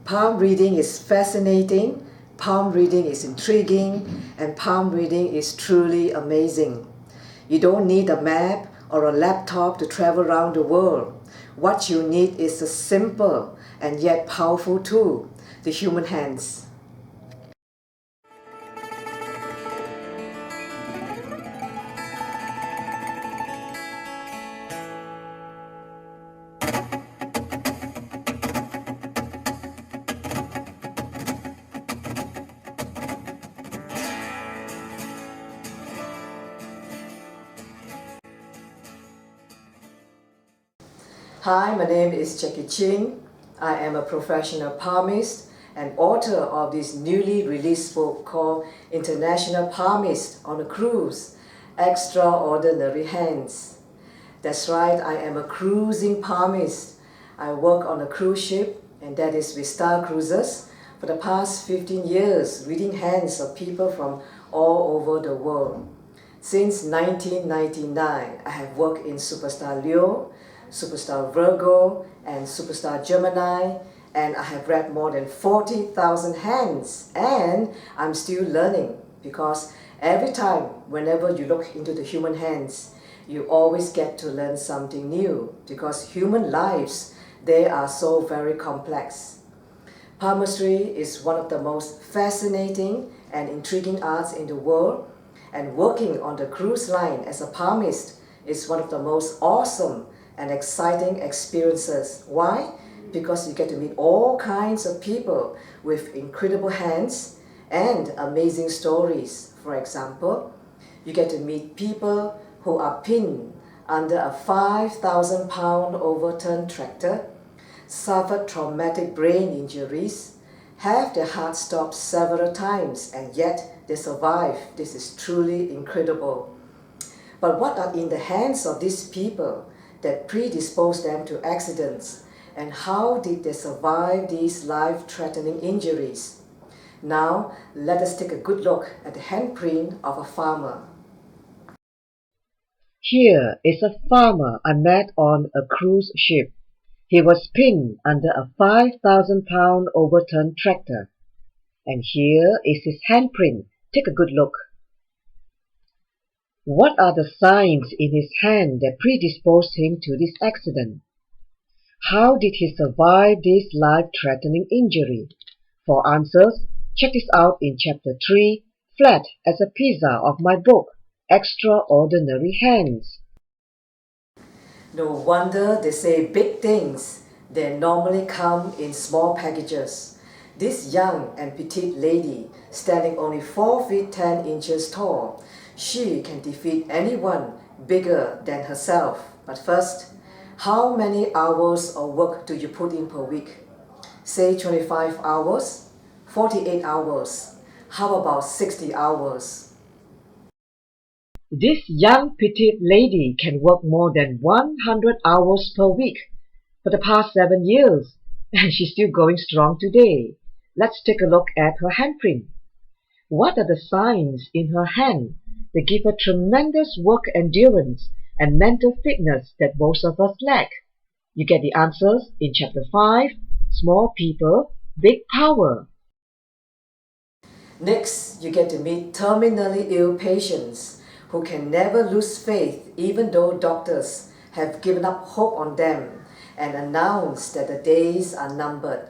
Palm reading is fascinating, palm reading is intriguing, and palm reading is truly amazing. You don't need a map or a laptop to travel around the world. What you need is a simple and yet powerful tool, the human hands. Hi, my name is Jackie Ching. I am a professional palmist and author of this newly released book called International Palmist on a Cruise, Extraordinary Hands. That's right, I am a cruising palmist. I work on a cruise ship, and that is with Star Cruises, for the past 15 years, reading hands of people from all over the world. Since 1999, I have worked in Superstar Leo, Superstar Virgo, and Superstar Gemini, and I have read more than 40,000 hands, and I'm still learning because every time, whenever you look into the human hands, you always get to learn something new because human lives, they are so very complex. Palmistry is one of the most fascinating and intriguing arts in the world, and working on the cruise line as a palmist is one of the most awesome and exciting experiences. Why? Because you get to meet all kinds of people with incredible hands and amazing stories. For example, you get to meet people who are pinned under a 5,000-pound overturned tractor, suffered traumatic brain injuries, have their heart stopped several times, and yet they survive. This is truly incredible. But what are in the hands of these people that predispose them to accidents, and how did they survive these life-threatening injuries? Now, let us take a good look at the handprint of a farmer. Here is a farmer I met on a cruise ship. He was pinned under a 5,000-pound overturned tractor. And here is his handprint. Take a good look. What are the signs in his hand that predisposed him to this accident? How did he survive this life-threatening injury? For answers, check this out in Chapter 3, Flat as a Pizza of my book, Extraordinary Hands. No wonder they say big things. They normally come in small packages. This young and petite lady, standing only 4 feet 10 inches tall, she can defeat anyone bigger than herself. But first, how many hours of work do you put in per week? Say 25 hours, 48 hours. How about 60 hours? This young petite lady can work more than 100 hours per week for the past 7 years, and she's still going strong today. Let's take a look at her handprint. What are the signs in her hand that give her tremendous work endurance and mental fitness that most of us lack? You get the answers in Chapter 5, Small People, Big Power. Next, you get to meet terminally ill patients who can never lose faith even though doctors have given up hope on them and announced that the days are numbered.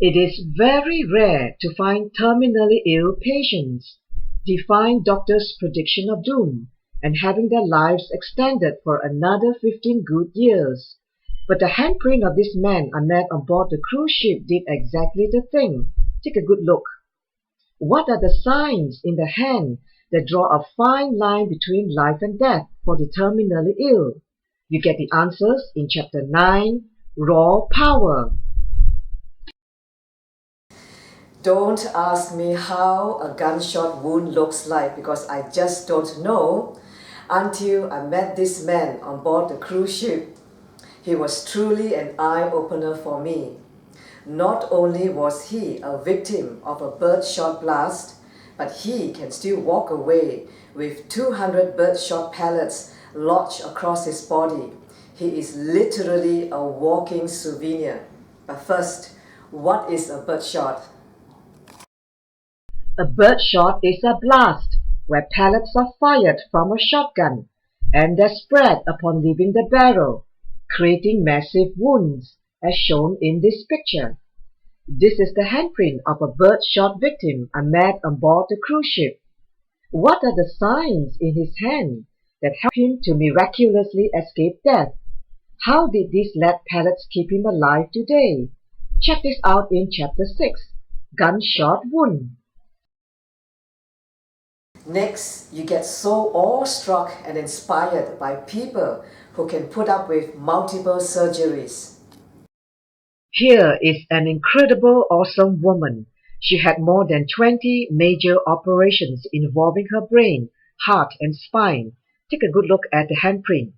It is very rare to find terminally ill patients defying doctors' prediction of doom and having their lives extended for another 15 good years. But the handprint of this man I met on board the cruise ship did exactly the thing. Take a good look. What are the signs in the hand that draw a fine line between life and death for the terminally ill? You get the answers in Chapter 9, Raw Power. Don't ask me how a gunshot wound looks like because I just don't know until I met this man on board the cruise ship. He was truly an eye-opener for me. Not only was he a victim of a birdshot blast, but he can still walk away with 200 birdshot pellets lodged across his body. He is literally a walking souvenir. But first, what is a birdshot? A birdshot is a blast where pellets are fired from a shotgun and they're spread upon leaving the barrel, creating massive wounds, as shown in this picture. This is the handprint of a birdshot victim I met on board the cruise ship. What are the signs in his hand that help him to miraculously escape death? How did these lead pellets keep him alive today? Check this out in Chapter 6, Gunshot Wound. Next, you get so awestruck and inspired by people who can put up with multiple surgeries. Here is an incredible, awesome woman. She had more than 20 major operations involving her brain, heart, and spine. Take a good look at the handprint.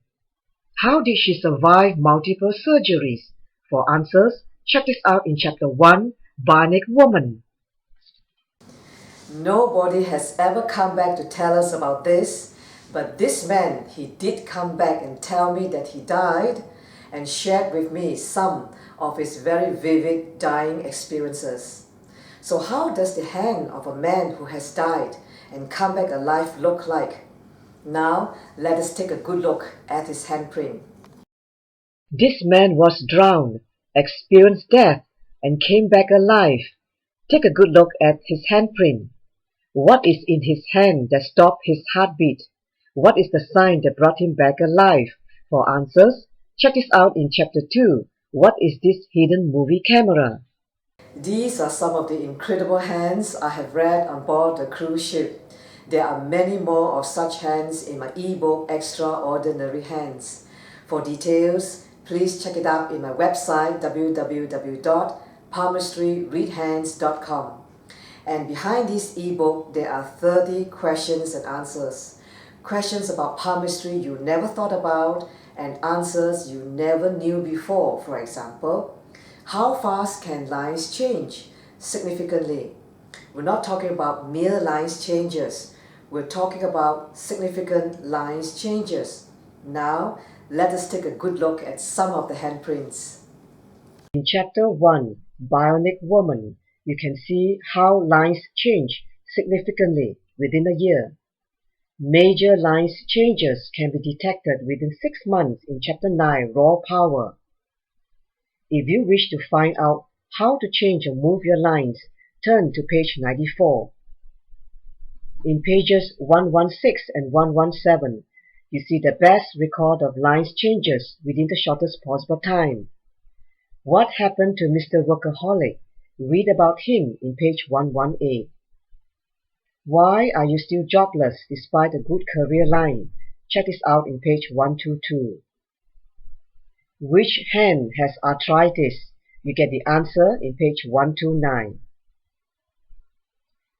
How did she survive multiple surgeries? For answers, check this out in Chapter 1, Bionic Woman. Nobody has ever come back to tell us about this, but this man, he did come back and tell me that he died and shared with me some of his very vivid dying experiences. So how does the hand of a man who has died and come back alive look like? Now, let us take a good look at his handprint. This man was drowned, experienced death, and came back alive. Take a good look at his handprint. What is in his hand that stopped his heartbeat? What is the sign that brought him back alive? For answers, check this out in Chapter 2. What is this hidden movie camera? These are some of the incredible hands I have read on board the cruise ship. There are many more of such hands in my ebook, Extraordinary Hands. For details, please check it out in my website, www.palmistryreadhands.com. And behind this ebook, there are 30 questions and answers. Questions about palmistry you never thought about and answers you never knew before. For example, how fast can lines change? Significantly. We're not talking about mere lines changes. We're talking about significant lines changes. Now, let us take a good look at some of the handprints. In Chapter 1, Bionic Woman, you can see how lines change significantly within a year. Major lines changes can be detected within 6 months in Chapter 9, Raw Power. If you wish to find out how to change or move your lines, turn to page 94. In pages 116 and 117, you see the best record of lines changes within the shortest possible time. What happened to Mr. Workaholic? Read about him in page 118. Why are you still jobless despite a good career line? Check this out in page 122. Which hand has arthritis? You get the answer in page 129.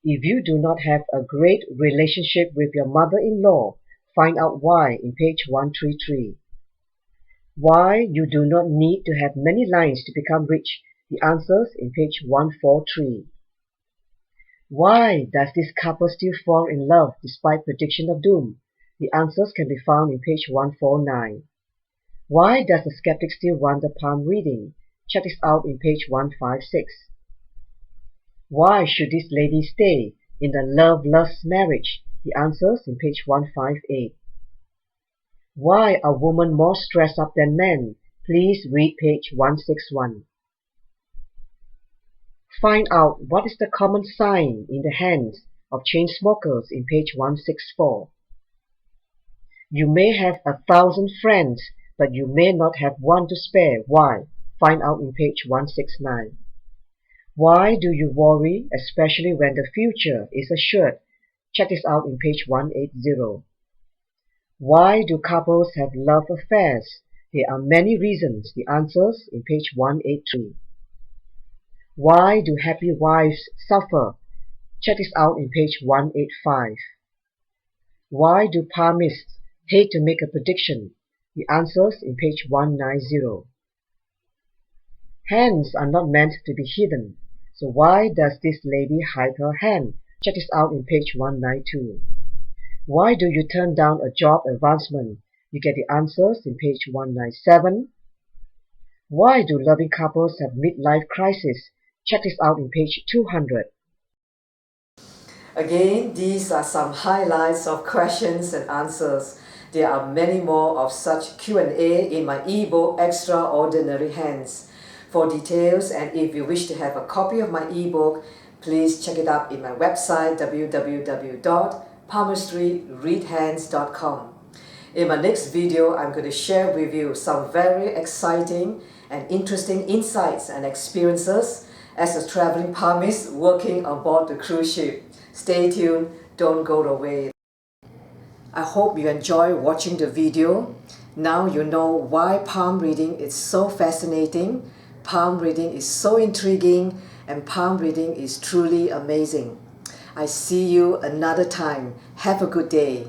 If you do not have a great relationship with your mother-in-law, find out why in page 133. Why you do not need to have many lines to become rich? The answers in page 143. Why does this couple still fall in love despite prediction of doom? The answers can be found in page 149. Why does the skeptic still want the palm reading? Check this out in page 156. Why should this lady stay in the loveless marriage? The answers in page 158. Why are women more stressed up than men? Please read page 161. Find out what is the common sign in the hands of chain smokers in page 164. You may have 1,000 friends, but you may not have one to spare. Why? Find out in page 169. Why do you worry, especially when the future is assured? Check this out in page 180. Why do couples have love affairs? There are many reasons. The answers in page 183. Why do happy wives suffer? Check this out in page 185. Why do palmists hate to make a prediction? The answers in page 190. Hands are not meant to be hidden. So why does this lady hide her hand? Check this out in page 192. Why do you turn down a job advancement? You get the answers in page 197. Why do loving couples have midlife crisis? Check this out in page 200. Again, these are some highlights of questions and answers. There are many more of such Q&A in my ebook Extraordinary Hands. For details and if you wish to have a copy of my ebook, please check it out in my website www.palmistryreadhands.com. In my next video, I'm going to share with you some very exciting and interesting insights and experiences as a traveling palmist working on board the cruise ship. Stay tuned, don't go away. I hope you enjoy watching the video. Now you know why palm reading is so fascinating, palm reading is so intriguing, and palm reading is truly amazing. I see you another time. Have a good day.